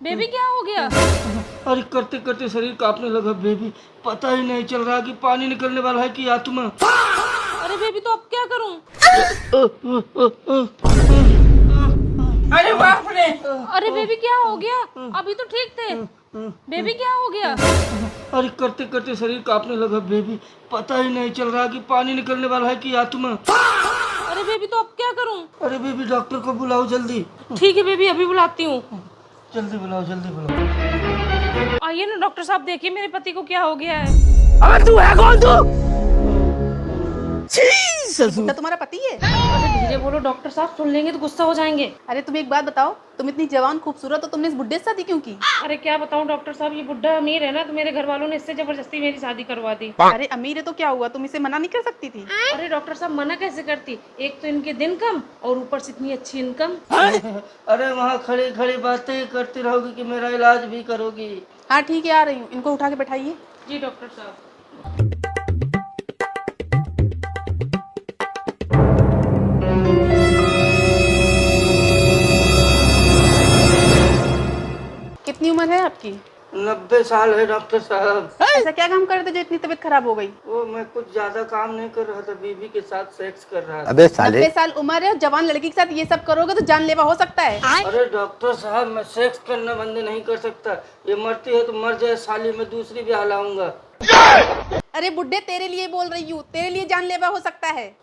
Baby क्या हो गया? अरे करते करते शरीर कांपने लगा बेबी, पता ही नहीं चल रहा कि पानी निकलने वाला है कि आत्मा। अरे बेबी तो अब क्या करूं? अरे बाप रे! अरे बेबी क्या हो गया? अभी तो ठीक थे। बेबी क्या हो गया? अरे करते करते शरीर कांपने लगा बेबी, पता ही नहीं चल रहा कि पानी निकलने वाला है कि आत्मा। अरे बेबी तो अब क्या करूं? अरे बेबी डॉक्टर को बुलाओ जल्दी। ठीक है बेबी, अभी बुलाती हूँ। जल्दी बुलाओ जल्दी बुलाओ। आइए ना डॉक्टर साहब, देखिए मेरे पति को क्या हो गया है। अबे तू है कौन तू? तो तुम्हारा पति है? अरे धीरे बोलो डॉक्टर साहब, सुन लेंगे तो गुस्सा हो जाएंगे। अरे तुम एक बात बताओ, तुम इतनी जवान खूबसूरत हो, तुमने इस बुड्ढे से शादी क्यों की? अरे क्या बताऊं डॉक्टर साहब, ये बुड्ढा अमीर है ना, तो मेरे घर वालों ने इससे जबरदस्ती मेरी शादी करवा दी। अरे अमीर है तो क्या हुआ, तुम इसे मना नहीं कर सकती थी? अरे डॉक्टर साहब मना कैसे करती, एक तो इनके दिन कम और ऊपर से इतनी अच्छी इनकम। अरे वहाँ खड़ी खड़ी बातें करती रहोगी कि मेरा इलाज भी करोगी। हाँ ठीक है, आ रही हूँ, इनको उठा के बैठाइए। जी डॉक्टर साहब। कितनी उम्र है आपकी? 90 साल है डॉक्टर साहब। ऐसा क्या काम कर रहे थे जो इतनी तबीयत खराब हो गई? वो मैं कुछ ज्यादा काम नहीं कर रहा था, बीवी के साथ सेक्स कर रहा था। अबे साले 90 साल उम्र है और जवान लड़की के साथ ये सब करोगे तो जानलेवा हो सकता है। अरे डॉक्टर साहब मैं सेक्स करना बंद नहीं कर सकता, ये मरती है तो मर जाए साली, मैं दूसरी ब्याह लाऊंगा। अरे बुड्ढे, तेरे लिए बोल रही हूँ, तेरे लिए जानलेवा हो सकता है।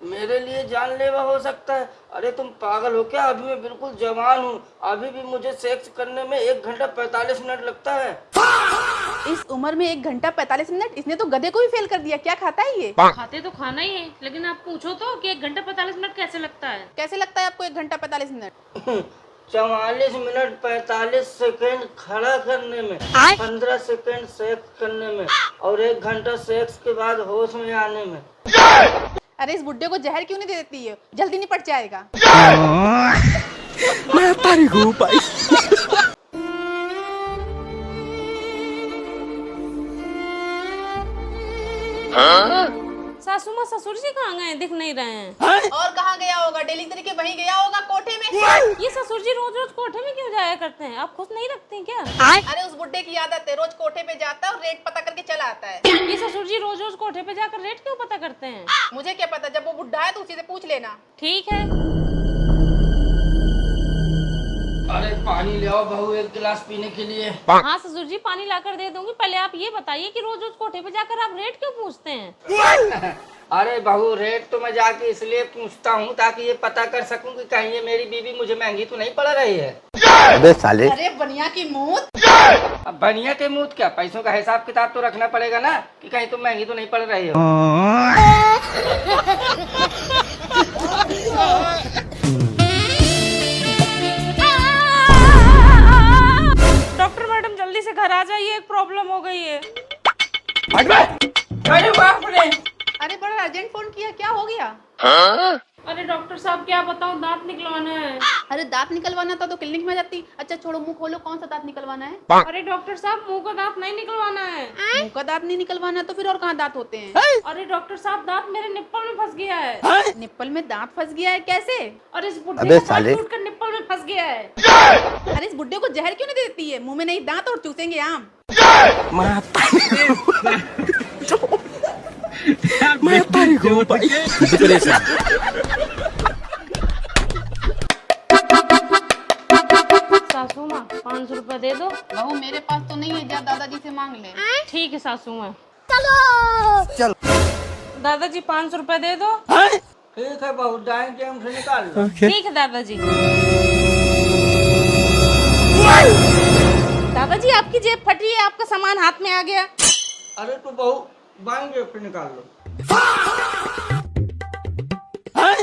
मेरे लिए जानलेवा हो सकता है? अरे तुम पागल हो क्या? अभी मैं बिल्कुल जवान हूँ, अभी भी मुझे सेक्स करने में 1 घंटा 45 मिनट लगता है। इस उम्र में 1 घंटा 45 मिनट? इसने तो गधे को भी फेल कर दिया। क्या खाता है ये? खाते तो खाना ही है, लेकिन आप पूछो तो कि 1 घंटा 45 मिनट कैसे लगता है। कैसे लगता है आपको 1 घंटा 45 मिनट? 44 मिनट 45 सेकेंड खड़ा करने में, 15 सेकेंड सेक्स करने में और 1 घंटा सेक्स के बाद होश में आने में। अरे इस बुड्ढे को जहर क्यों नहीं दे देती है, जल्दी निपट जाएगा। मैं तारी हूँ भाई। सासू माँ ससुर जी कहाँ गए, दिख नहीं रहे हैं। और कहाँ गया होगा? डेली तरीके वहीं गया होगा, कोठे में। ये ससुर जी रोज रोज कोठे में क्यों जाया करते हैं, आप खुश नहीं रखते हैं क्या? अरे उस बुड्ढे की आदत है, रोज कोठे पे जाता है और रेट पता करके चला आता है। ये ससुर जी रोज रोज कोठे पे जाकर रेट क्यों पता करते हैं? मुझे क्या पता, जब वो बुड्ढा है तो उसी से पूछ लेना। ठीक है। अरे पानी ले आओ बहू, 1 गिलास पीने के लिए। हाँ ससुर जी पानी लाकर दे दूंगी, पहले आप ये बताइए कि रोज रोज कोठे पे जाकर आप रेट क्यों पूछते हैं? अरे बहू रेट तो मैं जाके इसलिए पूछता हूँ ताकि ये पता कर सकूं कि कहीं ये मेरी बीवी मुझे महंगी तो नहीं पड़ रही है। अबे साले अरे बनिया की मूत। अब बनिया के मुंह क्या, पैसों का हिसाब किताब तो रखना पड़ेगा ना कि कहीं तुम महंगी तो नहीं पड़ रही हो। डॉक्टर मैडम जल्दी से घर आ जाइए, एक प्रॉब्लम हो गई है। अरे बाप रे! अरे बड़ा अर्जेंट फोन किया, क्या हो गया? अरे डॉक्टर साहब क्या बताऊं, दांत निकलवाना है। अरे दांत निकलवाना था तो क्लिनिक में जाती। अच्छा छोड़ो, मुंह खोलो, कौन सा दांत निकलवाना है? अरे डॉक्टर साहब मुंह का दांत नहीं निकलवाना है। मुंह का दांत नहीं निकलवाना तो फिर और कहाँ दांत होते हैं? अरे डॉक्टर साहब दांत मेरे निप्पल में फंस गया है। निप्पल में दांत फंस गया है? कैसे? और इस बुड्ढे अबे का दांत साले। टूट कर निप्पल में फंस गया है। अरे इस बुड्ढे को जहर क्यों नहीं देती है? मुंह में नहीं दांत और चूसेंगे आम। मैं तारी हूँ भाई। सासू माँ 500 रुपए दे दो। बहू मेरे पास तो नहीं है, जा दादाजी से मांग ले। ठीक है सासू माँ। चलो दादाजी 500 रुपए दे दो। ठीक है बहू, डाइन जेम से निकाल लो। ठीक है दादाजी। दादाजी आपकी जेब फटी है, आपका सामान हाथ में आ गया। अरे तो बहू बाएं जेब से निकाल लो।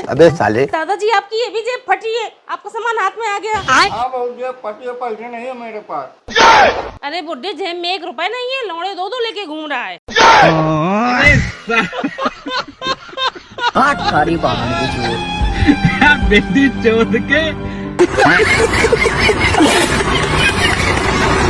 अबे साले दादाजी आपकी ये भी जेब फटी है, आपका सामान हाथ में आ गया। हाँ बहू जेब फटी है, पैसे नहीं है मेरे पास। अरे बुड्ढे जेब में 1 रुपए नहीं है, लौड़े 2-2 लेके घूम रहा है। तारी बाहर की चोर। बेटी चोर के